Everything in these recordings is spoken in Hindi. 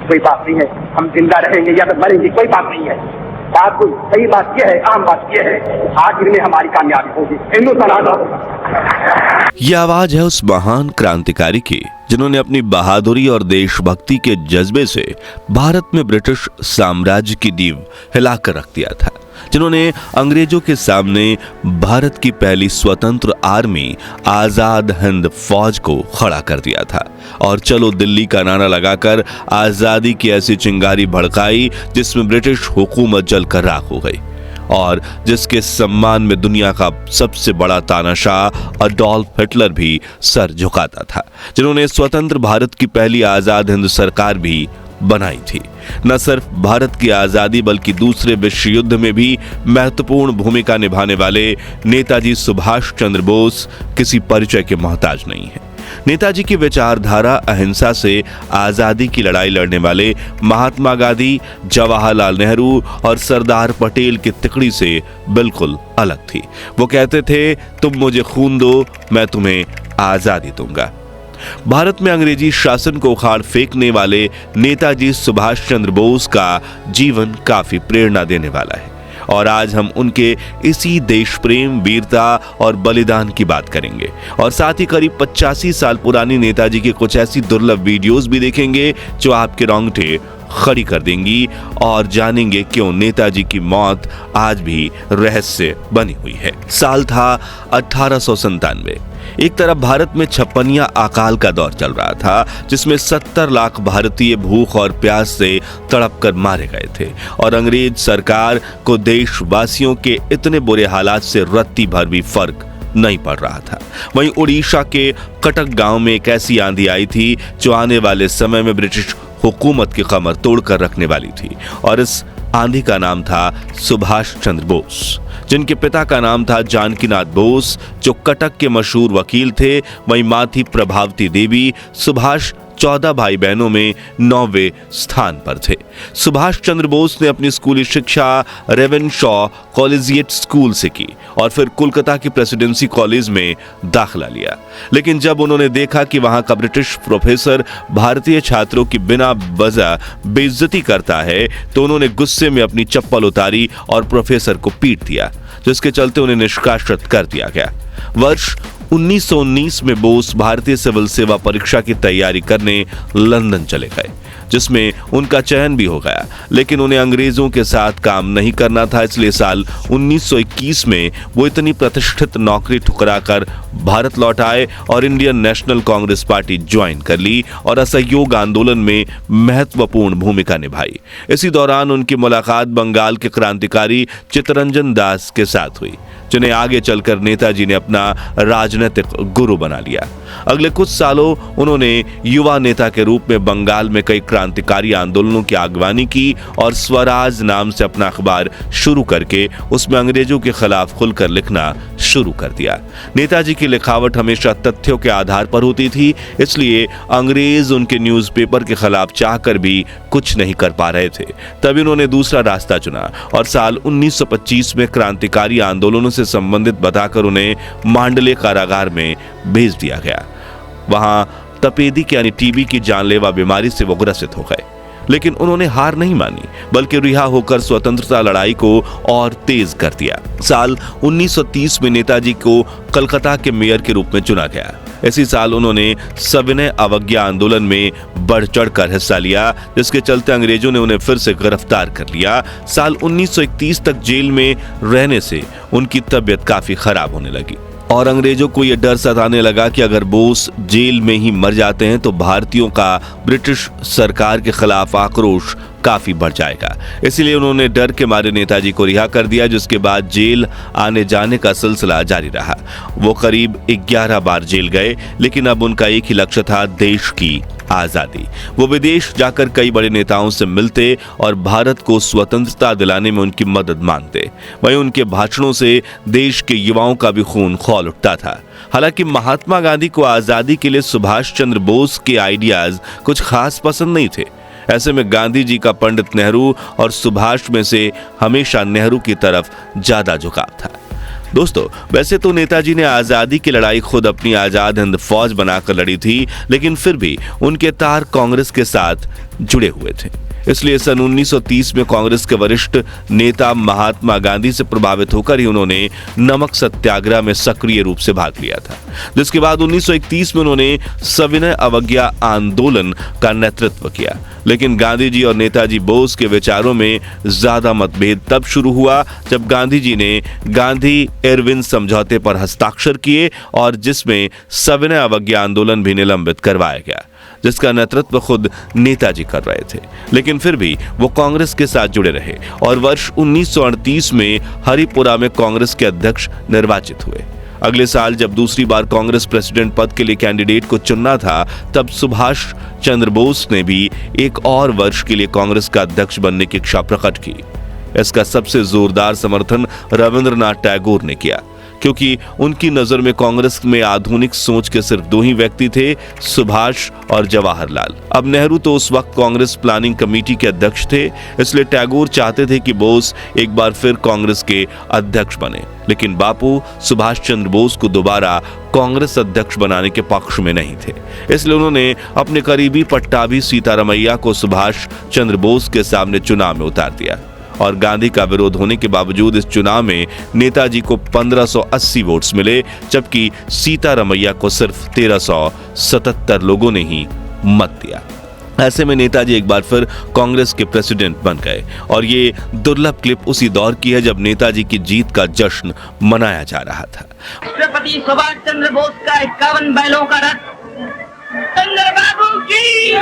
कोई बात नहीं है, हम जिंदा रहेंगे या तो मरेंगे, कोई बात नहीं है। बात कोई सही बात यह है, आम बात यह है, आखिर में हमारी कामयाबी होगी, हिंदुस्तान आजाद होगा। ये आवाज है उस महान क्रांतिकारी की जिन्होंने अपनी बहादुरी और देशभक्ति के जज्बे से भारत में ब्रिटिश साम्राज्य की नींव हिलाकर रख दिया था, जिन्होंने अंग्रेजों के सामने भारत की पहली स्वतंत्र आर्मी आजाद हिंद फौज को खड़ा कर दिया था और चलो दिल्ली का नारा लगाकर आजादी की ऐसी चिंगारी भड़काई जिसमें ब्रिटिश हुकूमत जलकर राख हो गई और जिसके सम्मान में दुनिया का सबसे बड़ा तानाशाह अडोल्फ हिटलर भी सर झुकाता था, जिन्होंने स्वतंत्र भारत की पहली आजाद हिंद सरकार भी बनाई थी। न सिर्फ भारत की आजादी बल्कि दूसरे विश्व युद्ध में भी महत्वपूर्ण भूमिका निभाने वाले नेताजी सुभाष चंद्र बोस किसी परिचय के मोहताज नहीं है। नेताजी की विचारधारा अहिंसा से आजादी की लड़ाई लड़ने वाले महात्मा गांधी, जवाहरलाल नेहरू और सरदार पटेल की तिकड़ी से बिल्कुल अलग थी। वो कहते थे, तुम मुझे खून दो, मैं तुम्हें आजादी दूंगा। भारत में अंग्रेजी शासन को उखाड़ फेंकने वाले नेताजी सुभाष चंद्र बोस का जीवन काफी प्रेरणा देने वाला है और आज हम उनके इसी देश प्रेम, वीरता और बलिदान की बात करेंगे और साथ ही करीब 85 साल पुरानी नेताजी की कुछ ऐसी दुर्लभ वीडियोस भी देखेंगे जो आपके रोंगटे खड़ी कर देंगी और जानेंगे क्यों नेताजी की मौत आज भी रहस्य बनी हुई है। साल था 1897। एक तरफ भारत में छप्पनिया अकाल का दौर चल रहा था जिसमें 70 लाख भारतीय भूख और प्यास से तड़प कर मारे गए थे और अंग्रेज सरकार को देशवासियों के इतने बुरे हालात से रत्ती भर भी फर्क नहीं पड़ रहा था। वहीं उड़ीसा के कटक गांव में एक ऐसी आंधी आई थी जो आने वाले समय में ब्रिटिश हुकूमत की कमर तोड़कर रखने वाली थी और इस आंधी का नाम था सुभाष चंद्र बोस, जिनके पिता का नाम था जानकीनाथ बोस जो कटक के मशहूर वकील थे। वहीं मां थी प्रभावती देवी। सुभाष 14 भाई बहनों में 9वें स्थान पर थे। सुभाष चंद्र बोस ने अपनी स्कूली शिक्षा रेवेनशॉ कॉलेजिएट स्कूल से की और फिर कोलकाता की प्रेसिडेंसी कॉलेज में दाखिला लिया, लेकिन जब उन्होंने देखा कि वहां का ब्रिटिश प्रोफेसर भारतीय छात्रों की बिना वजह बेइज्जती करता है तो उन्होंने गुस्से में अपनी चप्पल उतारी और प्रोफेसर को पीट दिया, जिसके चलते उन्हें निष्कासित कर दिया गया। वर्ष 1919 में बोस भारतीय सिविल सेवा परीक्षा की तैयारी करने लंदन चले गए, जिसमें उनका चयन भी हो गया, लेकिन उन्हें अंग्रेजों के साथ काम नहीं करना था। इसलिए साल 1921 में वो इतनी प्रतिष्ठित नौकरी ठुकराकर भारत लौट आए और Indian national Congress party join कर ली और असहयोग आंदोलन में महत्वपूर्ण भूमिका निभाई। इसी दौरान उनकी मुलाकात बंगाल के क्रांतिकारी चित्तरंजन दास के साथ हुई, जिन्हें आगे चलकर नेताजी ने अपना राजनीतिक गुरु बना लिया। अगले कुछ सालों उन्होंने युवा नेता के रूप में बंगाल में कई क्रांतिकारी आंदोलनों की अगवानी की और स्वराज नाम से अपना अखबार शुरू करके उसमें अंग्रेजों के खिलाफ खुलकर लिखना शुरू कर दिया। नेताजी की लिखावट हमेशा तथ्यों के आधार पर होती थी, इसलिए अंग्रेज उनके न्यूज़पेपर के खिलाफ चाहकर भी कुछ नहीं कर पा रहे थे। तभी उन्होंने दूसरा रास्ता चुना और साल 1925 में क्रांतिकारी आंदोलनों से संबंधित बताकर उन्हें मांडले कारागार में भेज दिया गया। वहां तपेदिक यानी टीबी की जानलेवा बीमारी से वो ग्रसित हो गए, लेकिन उन्होंने हार नहीं मानी बल्कि रिहा होकर स्वतंत्रता लड़ाई को और तेज कर दिया। साल 1930 में नेताजी को कलकत्ता के मेयर के रूप में चुना गया। इसी साल उन्होंने सविनय अवज्ञा आंदोलन में बढ़ चढ़कर हिस्सा लिया, जिसके चलते अंग्रेजों ने उन्हें फिर से गिरफ्तार कर लिया। साल 1931 तक जेल में रहने से उनकी तबीयत काफी खराब होने लगी और अंग्रेजों को यह डर सताने लगा कि अगर बोस जेल में ही मर जाते हैं तो भारतीयों का ब्रिटिश सरकार के खिलाफ आक्रोश काफी बढ़ जाएगा। इसलिए उन्होंने डर के मारे नेताजी को रिहा कर दिया, जिसके बाद जेल आने जाने का सिलसिला जारी रहा। वो करीब 11 बार जेल गए, लेकिन अब उनका एक ही लक्ष्य था, देश की आजादी। वो विदेश जाकर कई बड़े नेताओं से मिलते और भारत को स्वतंत्रता दिलाने में उनकी मदद मांगते। वहीं उनके भाषणों से देश के युवाओं का भी खून खौल उठता था। हालांकि महात्मा गांधी को आजादी के लिए सुभाष चंद्र बोस के आइडियाज कुछ खास पसंद नहीं थे। ऐसे में गांधी जी का पंडित नेहरू और सुभाष में से हमेशा नेहरू की तरफ ज्यादा झुकाव था। दोस्तों, वैसे तो नेताजी ने आजादी की लड़ाई खुद अपनी आजाद हिंद फौज बनाकर लड़ी थी, लेकिन फिर भी उनके तार कांग्रेस के साथ जुड़े हुए थे। इसलिए सन 1930 में कांग्रेस के वरिष्ठ नेता महात्मा गांधी से प्रभावित होकर ही उन्होंने नमक सत्याग्रह में सक्रिय रूप से भाग लिया था, जिसके बाद 1931 में उन्होंने सविनय अवज्ञा आंदोलन का नेतृत्व किया। लेकिन गांधी जी और नेताजी बोस के विचारों में ज्यादा मतभेद तब शुरू हुआ जब गांधी जी ने गांधी इरविन समझौते पर हस्ताक्षर किए और जिसमें सविनय अवज्ञा आंदोलन भी निलंबित करवाया गया, जिसका नेतृत्व खुद नेताजी कर रहे थे। लेकिन फिर भी वो कांग्रेस के साथ जुड़े रहे और वर्ष 1938 में हरिपुरा में कांग्रेस के अध्यक्ष निर्वाचित हुए। अगले साल जब दूसरी बार कांग्रेस प्रेसिडेंट पद के लिए कैंडिडेट को चुनना था, तब सुभाष चंद्र बोस ने भी एक और वर्ष के लिए कांग्रेस का अध्यक्ष बनने की इच्छा प्रकट की। इसका सबसे जोरदार समर्थन रविंद्रनाथ टैगोर ने किया, क्योंकि उनकी नजर में कांग्रेस में आधुनिक सोच के सिर्फ दो ही व्यक्ति थे, सुभाष और जवाहरलाल। अब नेहरू तो उस वक्त कांग्रेस प्लानिंग कमेटी के अध्यक्ष थे, इसलिए टैगोर चाहते थे कि बोस एक बार फिर कांग्रेस के अध्यक्ष बने। लेकिन बापू सुभाष चंद्र बोस को दोबारा कांग्रेस अध्यक्ष बनाने के पक्ष में नहीं थे, इसलिए उन्होंने अपने करीबी पट्टाभी सीतारामैया को सुभाष चंद्र बोस के सामने चुनाव में उतार दिया और गांधी का विरोध होने के बावजूद इस चुनाव में नेताजी को 1580 वोट्स मिले, जबकि सीतारामैया को सिर्फ 1377 लोगों ने ही मत दिया। ऐसे में नेताजी एक बार फिर कांग्रेस के प्रेसिडेंट बन गए और ये दुर्लभ क्लिप उसी दौर की है जब नेताजी की जीत का जश्न मनाया जा रहा था। राष्ट्रपति सुभाष चंद्र बोस का 51 बैलों का रथ चंद्रबाबू की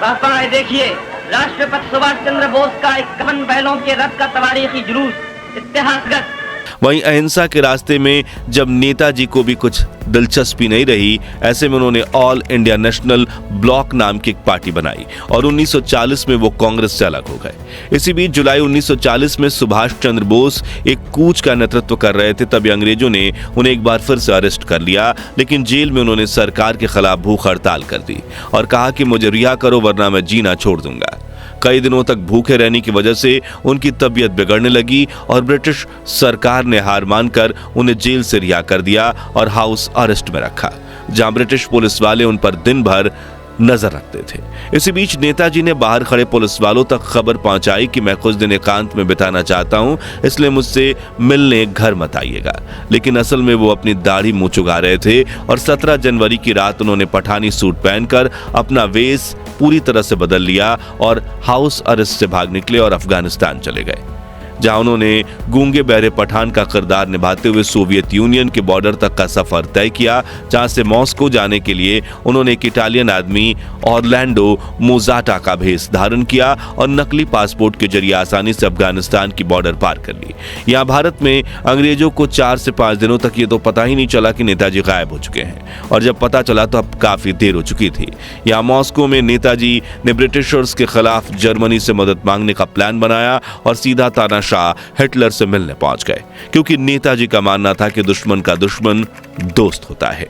पापा देखिए, राष्ट्रपति सुभाष चंद्र बोस का 51 बैलों के रथ का तवारीखी जुलूस इतिहासगत। वहीं अहिंसा के रास्ते में जब नेताजी को भी कुछ दिलचस्पी नहीं रही, ऐसे में उन्होंने ऑल इंडिया नेशनल ब्लॉक नाम की एक पार्टी बनाई और 1940 में वो कांग्रेस से अलग हो गए। इसी बीच जुलाई 1940 में सुभाष चंद्र बोस एक कूच का नेतृत्व कर रहे थे, तभी अंग्रेजों ने उन्हें एक बार फिर से अरेस्ट कर लिया, लेकिन जेल में उन्होंने सरकार के खिलाफ भूख हड़ताल कर दी और कहा कि मुझे रिहा करो वरना मैं जीना छोड़ दूंगा। कई दिनों तक भूखे रहने की वजह से उनकी तबीयत बिगड़ने लगी और ब्रिटिश सरकार ने हार मानकर उन्हें जेल से रिहा कर दिया और हाउस अरेस्ट में रखा, जहां ब्रिटिश पुलिस वाले उन पर दिन भर नजर रखते थे। इसी बीच नेताजी ने बाहर खड़े पुलिस वालों तक खबर पहुंचाई कि मैं कुछ दिन एकांत में बिताना चाहता हूं, इसलिए मुझसे मिलने घर मत आइएगा। लेकिन असल में वो अपनी दाढ़ी मुंह चुगा रहे थे और 17 जनवरी की रात उन्होंने पठानी सूट पहनकर अपना वेश पूरी तरह से बदल लिया और हाउस अरेस्ट से भाग निकले और अफगानिस्तान चले गए, जहां उन्होंने गूंगे बहरे पठान का किरदार निभाते हुए सोवियत यूनियन के बॉर्डर तक का सफर तय किया, जहां से मॉस्को जाने के लिए उन्होंने एक इटालियन आदमी ऑरलैंडो मोजाटा का भेष धारण किया और नकली पासपोर्ट के जरिए आसानी से अफगानिस्तान की बॉर्डर पार कर ली। यहाँ भारत में अंग्रेजों को 4 से 5 दिनों तक ये तो पता ही नहीं चला कि नेताजी गायब हो चुके हैं और जब पता चला तो अब काफी देर हो चुकी थी। यहाँ मॉस्को में नेताजी ने ब्रिटिशर्स के खिलाफ जर्मनी से मदद मांगने का प्लान बनाया और सीधा तानाशाह हिटलर से मिलने पहुंच गए, क्योंकि नेताजी का मानना था कि दुश्मन का दुश्मन दोस्त होता है।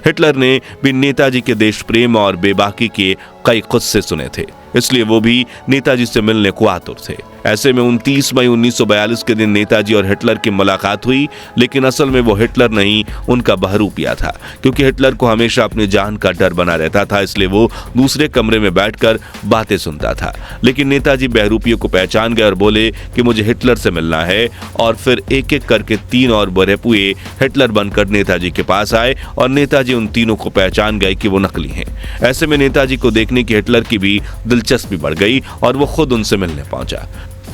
हिटलर ने भी नेताजी के देश प्रेम और बेबाकी के कई किस्से सुने थे, इसलिए वो भी नेताजी से मिलने को आतुर थे। ऐसे में 29 मई 1942 के दिन नेताजी और हिटलर की मुलाकात हुई, लेकिन असल में वो हिटलर नहीं उनका बहरूपिया था, क्योंकि हिटलर को हमेशा अपनी जान का डर बना रहता था, इसलिए वो दूसरे कमरे में बैठकर बातें सुनता था। लेकिन नेताजी बहरूपिये को पहचान गए और बोले कि मुझे हिटलर से मिलना है, और फिर एक एक करके 3 और बहरूपिये हिटलर बनकर नेताजी के पास आए और नेताजी उन तीनों को पहचान गए कि वो नकली हैं। ऐसे में नेताजी को देखने की हिटलर की भी दिलचस्पी बढ़ गई और वो खुद उनसे मिलने पहुंचा।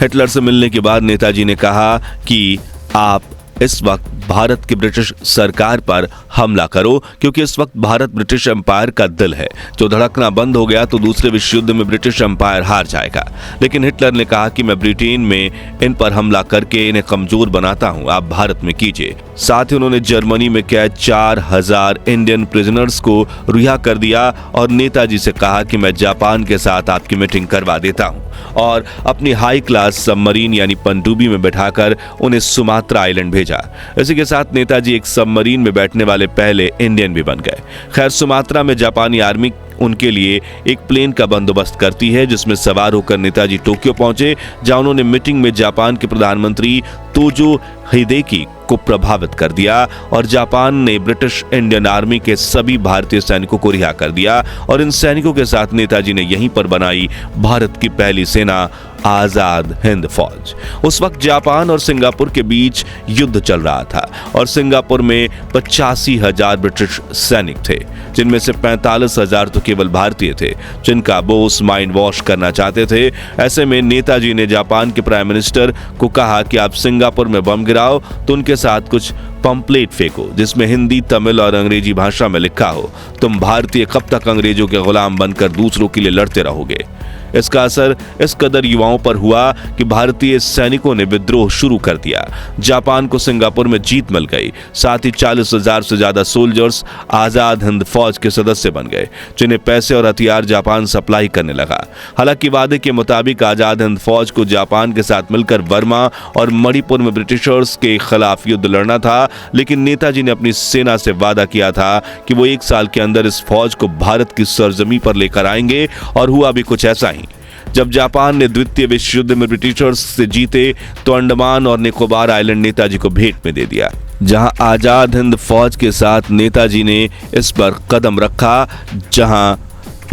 हिटलर से मिलने के बाद नेताजी ने कहा कि आप इस वक्त भारत की ब्रिटिश सरकार पर हमला करो, क्योंकि इस वक्त भारत ब्रिटिश एम्पायर का दिल है। जो धड़कना बंद हो गया तो दूसरे विश्व युद्ध में ब्रिटिश एम्पायर हार जाएगा। लेकिन हिटलर ने कहा कि मैं ब्रिटेन में इन पर हमला करके इन्हें कमजोर बनाता हूं, आप भारत में कीजिए। साथ ही उन्होंने जर्मनी में कैद 4000 इंडियन प्रिजनर्स को रिहा कर दिया और नेताजी से कहा कि मैं जापान के साथ आपकी मीटिंग करवा देता हूं और अपनी हाई क्लास सबमरीन यानी पनडुब्बी में बैठाकर उन्हें सुमात्रा आइलैंड भेज भेजा। इसी के साथ नेताजी एक सबमरीन में बैठने वाले पहले इंडियन भी बन गए। खैर, सुमात्रा में जापानी आर्मी उनके लिए एक प्लेन का बंदोबस्त करती है, जिसमें सवार होकर नेताजी टोक्यो पहुंचे, जहां उन्होंने मीटिंग में जापान के प्रधानमंत्री तोजो हिदेकी को प्रभावित कर दिया और जापान ने ब्रिटिश इंडियन आर्मी के सभी भारतीय सैनिकों को रिहा कर दिया और इन सैनिकों के साथ नेताजी ने यहीं पर बनाई भारत की पहली सेना, आजाद हिंद फौज। उस वक्त जापान और सिंगापुर के बीच युद्ध चल रहा था और सिंगापुर में 85,000 ब्रिटिश सैनिक थे, जिनमें से 45,000 तो केवल भारतीय थे, जिनका बोस माइंड वॉश करना चाहते थे। ऐसे में नेताजी ने जापान के प्राइम मिनिस्टर को कहा कि आप सिंगापुर में बम गिराओ तो उनके साथ कुछ पंपलेट फेंको जिसमें हिंदी, तमिल और अंग्रेजी भाषा में लिखा हो, तुम भारतीय कब तक अंग्रेजों के गुलाम बनकर दूसरों के लिए लड़ते रहोगे। इसका असर इस कदर युवाओं पर हुआ कि भारतीय सैनिकों ने विद्रोह शुरू कर दिया। जापान को सिंगापुर में जीत मिल गई। साथ ही 40,000 से ज्यादा सोल्जर्स आजाद हिंद फौज के सदस्य बन गए, जिन्हें पैसे और हथियार जापान सप्लाई करने लगा। हालांकि वादे के मुताबिक आजाद हिंद फौज को जापान के साथ मिलकर बर्मा और मणिपुर में ब्रिटिशर्स के खिलाफ युद्ध लड़ना था, लेकिन नेताजी ने अपनी सेना से वादा किया था कि वो 1 साल के अंदर इस फौज को भारत की सरजमी पर लेकर आएंगे, और हुआ भी कुछ ऐसा ही। जब जापान ने द्वितीय विश्व युद्ध में ब्रिटिशर्स से जीते तो अंडमान और निकोबार आइलैंड नेताजी को भेंट में दे दिया, जहां आजाद हिंद फौज के साथ नेताजी ने इस पर कदम रखा। जहां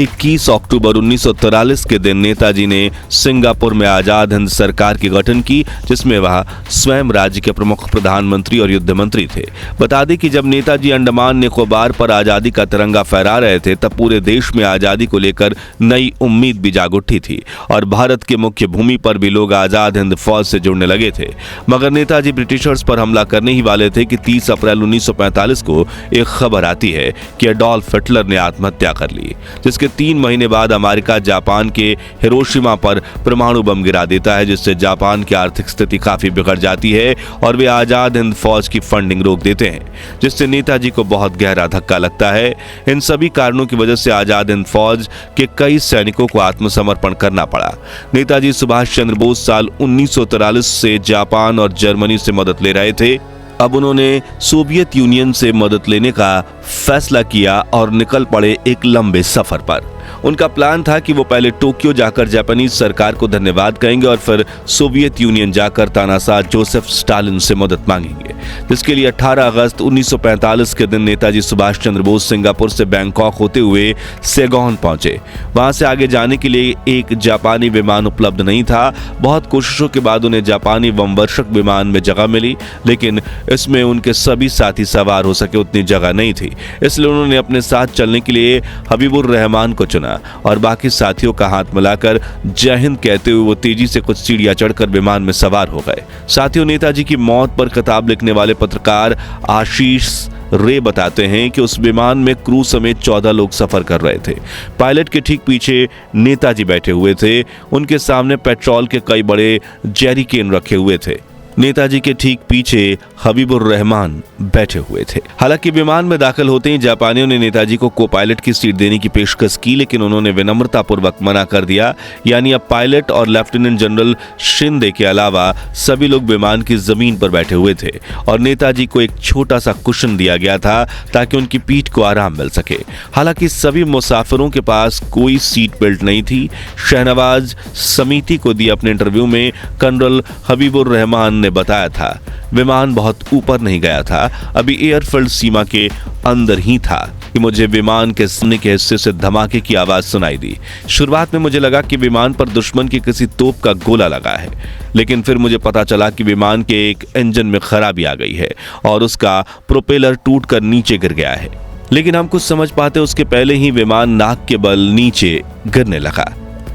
21 अक्टूबर 1943 के दिन नेताजी ने सिंगापुर में आजाद हिंद सरकार की गठन की, जिसमें वह स्वयं राज्य के प्रमुख प्रधानमंत्री और युद्ध मंत्री थे। बता दें कि जब नेताजी अंडमान निकोबार पर आजादी का तिरंगा फहरा रहे थे, तब पूरे देश में आजादी को लेकर नई उम्मीद भी जाग उठी थी और भारत के मुख्य भूमि पर भी लोग आजाद हिंद फौज से जुड़ने लगे थे। मगर नेताजी ब्रिटिशर्स पर हमला करने ही वाले थे कि 30 अप्रैल 1945 को एक खबर आती है कि एडोल्फ हिटलर ने आत्महत्या कर ली, जिसके 3 महीने बाद अमेरिका जापान के हिरोशिमा पर परमाणु बम गिरा देता है, जिससे जापान की आर्थिक स्थिति काफी बिगड़ जाती है और वे आजाद हिंद फौज की फंडिंग रोक देते हैं, जिससे नेताजी को बहुत गहरा धक्का लगता है। इन सभी कारणों की वजह से आजाद हिंद फौज के कई सैनिकों को आत्मसमर्पण करना पड़ा। नेताजी सुभाष चंद्र बोस साल 1943 से जापान और जर्मनी से मदद ले रहे थे। अब उन्होंने सोवियत यूनियन से मदद लेने का फैसला किया और निकल पड़े एक लंबे सफर पर। उनका प्लान था कि वो पहले टोक्यो जाकर जापानीज सरकार को धन्यवाद कहेंगे और फिर सोवियत यूनियन जाकर तानाशाह जोसेफ स्टालिन से मदद मांगेंगे, जिसके लिए 18 अगस्त 1945 के दिन नेताजी सुभाष चंद्र बोस सिंगापुर से बैंकॉक होते हुए सैगोन पहुंचे। वहां से आगे जाने के लिए एक जापानी विमान उपलब्ध नहीं था। बहुत कोशिशों के बाद उन्हें जापानी बमवर्षक विमान में जगह मिली, लेकिन इसमें उनके सभी साथी सवार हो सके उतनी जगह नहीं थी। इसलिए उन्होंने अपने साथ चलने के लिए हबीबुर रहमान को चुना और बाकी साथियों का हाथ मिलाकर जय हिंद कहते हुए वो तेजी से कुछ सीढ़ियां चढ़कर विमान में सवार हो गए। साथियों, नेताजी की मौत पर किताब लिखने वाले पत्रकार आशीष रे बताते हैं कि उस विमान में क्रू समेत 14 लोग सफर कर रहे थे। पायलट के ठीक पीछे नेताजी बैठे हुए थे। उनके सामने पेट्रोल के कई बड़े जेरिकेन रखे हुए थे। नेताजी के ठीक पीछे हबीबुर रहमान बैठे हुए थे। हालांकि विमान में दाखिल होते ही जापानियों ने नेताजी को को पायलट की सीट देने की पेशकश की, लेकिन उन्होंने विनम्रतापूर्वक मना कर दिया। यानी अब पायलट और लेफ्टिनेंट जनरल शिंदे के अलावा सभी लोग विमान की जमीन पर बैठे हुए थे और नेताजी को एक छोटा सा कुशन दिया गया था ताकि उनकी पीठ को आराम मिल सके। हालांकि सभी मुसाफिरों के पास कोई सीट बेल्ट नहीं थी। शहनवाज समिति को दिए अपने इंटरव्यू में कर्नल हबीबुर रहमान ने बताया था, विमान बहुत ऊपर नहीं गया था, अभी एयरफील्ड सीमा के अंदर ही था कि मुझे विमान के सामने के हिस्से से धमाके की आवाज सुनाई दी। शुरुआत में मुझे लगा कि विमान पर दुश्मन की किसी तोप का गोला लगा है, लेकिन फिर मुझे पता चला कि विमान के एक इंजन में खराबी आ गई है और उसका प्रोपेलर टूटकर नीचे गिर गया है। लेकिन हम कुछ समझ पाते उसके पहले ही विमान नाक के बल नीचे गिरने लगा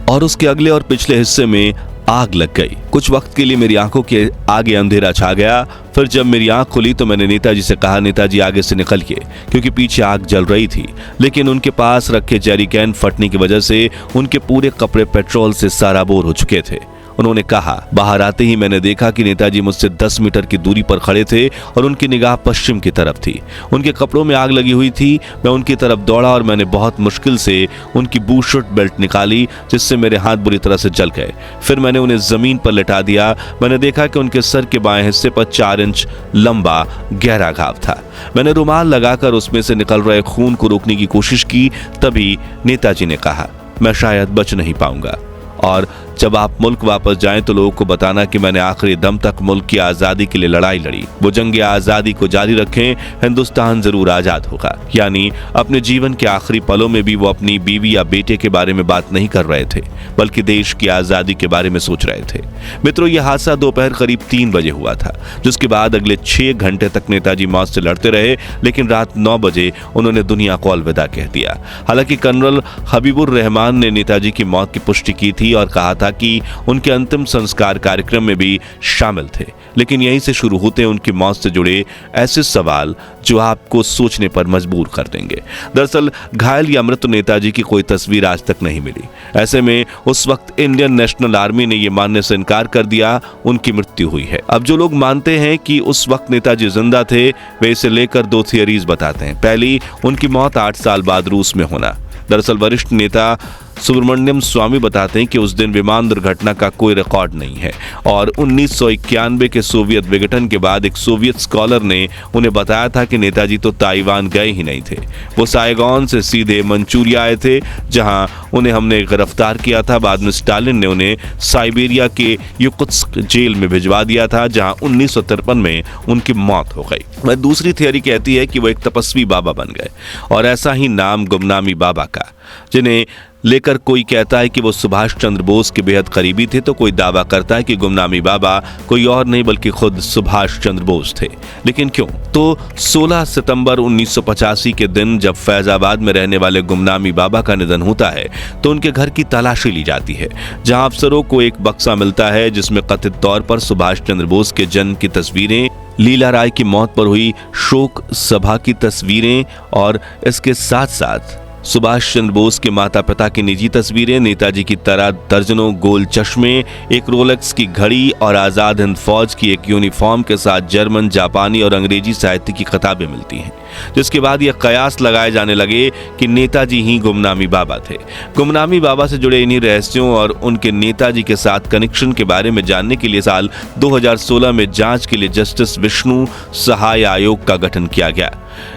और उसके अगले और पिछले हिस्से में आग लग गई। कुछ वक्त के लिए मेरी आंखों के आगे अंधेरा छा गया। फिर जब मेरी आंख खुली तो मैंने नेताजी से कहा, नेताजी आगे से निकलिए, क्योंकि पीछे आग जल रही थी। लेकिन उनके पास रखे जेरिकैन फटने की वजह से उनके पूरे कपड़े पेट्रोल से सराबोर हो चुके थे। उन्होंने कहा, बाहर आते ही मैंने देखा कि नेताजी मुझसे 10 मीटर की दूरी पर खड़े थे और उनकी निगाह पश्चिम की तरफ थी। उनके कपड़ों में आग लगी हुई थी। मैं उनकी तरफ दौड़ा और मैंने बहुत मुश्किल से उनकी बूशर्ट बेल्ट निकाली, जिससे मेरे हाथ बुरी तरह से जल गए। फिर मैंने उन्हें जमीन पर लेटा दिया। मैंने देखा कि उनके सर के बाएं हिस्से पर 4 इंच लंबा गहरा घाव था। मैंने रुमाल लगाकर उसमें से निकल रहे खून को रोकने की कोशिश की। तभी नेताजी ने कहा, मैं शायद बच नहीं पाऊंगा और जब आप मुल्क वापस जाएं तो लोगों को बताना कि मैंने आखिरी दम तक मुल्क की आजादी के लिए लड़ाई लड़ी। वो जंग आजादी को जारी रखें, हिंदुस्तान जरूर आजाद होगा। यानी अपने जीवन के आखिरी पलों में भी वो अपनी बीवी या बेटे के बारे में बात नहीं कर रहे थे, बल्कि देश की आजादी के बारे में सोच रहे थे। मित्रों, यह हादसा दोपहर करीब 3 बजे हुआ था, जिसके बाद अगले 6 घंटे तक नेताजी मौत से लड़ते रहे, लेकिन रात 9 बजे उन्होंने दुनिया को अलविदा कह दिया। हालांकि कर्नल हबीबुर रहमान ने नेताजी की मौत की पुष्टि की थी और कहा था कि उनके अंतिम संस्कार कार्यक्रम में भी शामिल थे, लेकिन यहीं से शुरू होते हैं उनकी मौत से जुड़े ऐसे सवाल जो आपको सोचने पर मजबूर कर देंगे। दरअसल घायल या मृत नेताजी की कोई तस्वीर आज तक नहीं मिली। ऐसे में उस वक्त इंडियन नेशनल आर्मी ने यह मानने से इनकार कर दिया उनकी मृत्यु हुई है। अब जो लोग मानते हैं कि उस वक्त नेताजी जिंदा थे, वे इसे लेकर 2 थियरीज बताते हैं। पहली, उनकी मौत 8 साल बाद रूस में होना। दरअसल वरिष्ठ नेता सुब्रमण्यम स्वामी बताते हैं कि उस दिन विमान दुर्घटना का कोई रिकॉर्ड नहीं है और 1991 के सोवियत विघटन के बाद एक सोवियत स्कॉलर ने उन्हें बताया था कि नेताजी तो ताइवान गए ही नहीं थे। वो साइगॉन से सीधे मंचूरिया आए थे, जहां उन्हें हमने गिरफ्तार किया था। बाद में स्टालिन ने उन्हें साइबेरिया के युकुत्स्क जेल में भिजवा दिया था, जहां 1953 में उनकी मौत हो गई। वह दूसरी थियरी कहती है कि वो एक तपस्वी बाबा बन गए और ऐसा ही नाम गुमनामी बाबा का, जिन्हें लेकर कोई कहता है कि वो सुभाष चंद्र बोस के बेहद करीबी थे, तो कोई दावा करता है कि गुमनामी बाबा कोई और नहीं बल्कि खुद सुभाष चंद्र बोस थे। लेकिन क्यों? तो 16 सितंबर 1985 के दिन जब फैजाबाद में रहने वाले गुमनामी बाबा का निधन होता है तो उनके घर की तलाशी ली जाती है, जहां अफसरों को एक बक्सा मिलता है जिसमें कथित तौर पर सुभाष चंद्र बोस के जन्म की तस्वीरें, लीला राय की मौत पर हुई शोक सभा की तस्वीरें और इसके साथ साथ सुभाष चंद्र बोस के माता पिता की निजी तस्वीरें, नेताजी की तरह दर्जनों गोल चश्मे, एक रोलेक्स की घड़ी और आजाद हिंद फौज की एक यूनिफॉर्म के साथ जर्मन, जापानी और अंग्रेजी साहित्य की किताबें मिलती हैं। जिसके बाद यह कयास लगाए जाने लगे कि नेताजी ही गुमनामी बाबा थे। गुमनामी बाबा से जुड़े इन्हीं रहस्यों और उनके नेताजी के साथ कनेक्शन के बारे में जानने के लिए साल 2016 में जांच के लिए जस्टिस विष्णु सहाय आयोग का गठन किया गया।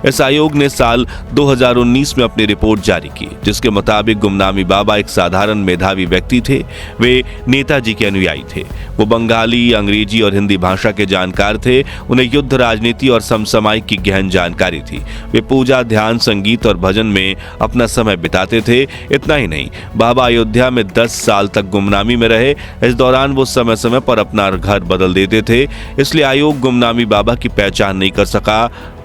इस आयोग ने साल 2019 में अपनी रिपोर्ट जारी की, जिसके मुताबिक गुमनामी बाबा एक साधारण मेधावी व्यक्ति थे। वे नेताजी के अनुयायी थे। वो बंगाली, अंग्रेजी और हिंदी भाषा के जानकार थे। उन्हें युद्ध, राजनीति और समसामयिक की गहन जानकारी थी। वे पूजा, ध्यान, संगीत और भजन में अपना समय बिताते थे। इतना ही नहीं, बाबा अयोध्या में 10 साल तक गुमनामी में रहे। इस दौरान वो समय समय पर अपना घर बदल देते थे, इसलिए आयोग गुमनामी बाबा की पहचान नहीं कर सका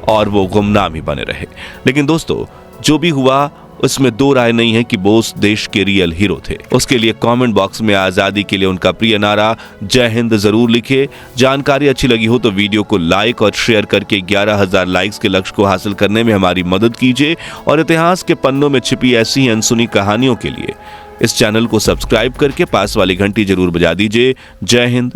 और वो गुमनामी बने रहे। लेकिन दोस्तों, जो भी हुआ उसमें 2 राय नहीं है कि बोस देश के रियल हीरो थे। उसके लिए कमेंट बॉक्स में आजादी के लिए उनका प्रिय नारा जय हिंद जरूर लिखे। जानकारी अच्छी लगी हो तो वीडियो को लाइक और शेयर करके 11,000 लाइक्स के लक्ष्य को हासिल करने में हमारी मदद कीजिए और इतिहास के पन्नों में छिपी ऐसी ही अनसुनी कहानियों के लिए इस चैनल को सब्सक्राइब करके पास वाली घंटी जरूर बजा दीजिए। जय हिंद।